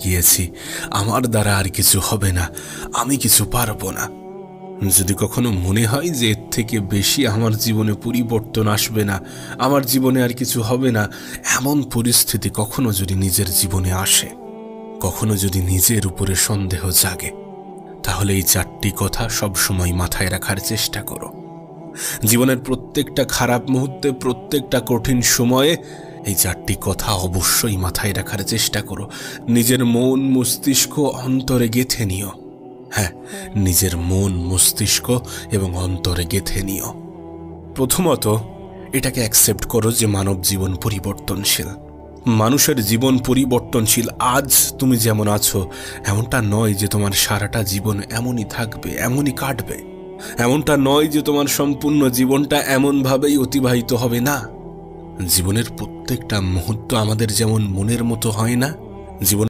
গিয়েছি, আমার দ্বারা আর কিছু হবে না, আমি কিছু পারবো না। যদি কখনো মনে হয় যে এর থেকে বেশি আমার জীবনে পরিবর্তন আসবে না, আমার জীবনে আর কিছু হবে না, এমন পরিস্থিতি কখনো যদি নিজের জীবনে আসে, কখনো যদি নিজের উপরে সন্দেহ জাগে, তাহলে এই 4টি কথা সবসময় মাথায় রাখার চেষ্টা করো। জীবনের প্রত্যেকটা খারাপ মুহূর্তে, প্রত্যেকটা কঠিন সময়ে এই 4টি কথা অবশ্যই মাথায় রাখার চেষ্টা করো। নিজের মন মস্তিষ্ক অন্তরে গেঁথে নিও। হ্যাঁ, নিজের মন মস্তিষ্ক এবং অন্তরে গেঁথে নিও। প্রথমত এটাকে অ্যাকসেপ্ট করো যে মানব জীবন পরিবর্তনশীল। মানুষের জীবন পরিবর্তনশীল। আজ তুমি যেমন আছো এমনটা নয় যে তোমার সারাটা জীবন এমনই থাকবে, এমনই কাটবে। এমনটা নয় যে তোমার সম্পূর্ণ জীবনটা এমনভাবেই অতিবাহিত হবে। না, জীবনের প্রত্যেকটা মুহূর্ত আমাদের যেমন মনের মতো হয় না, জীবন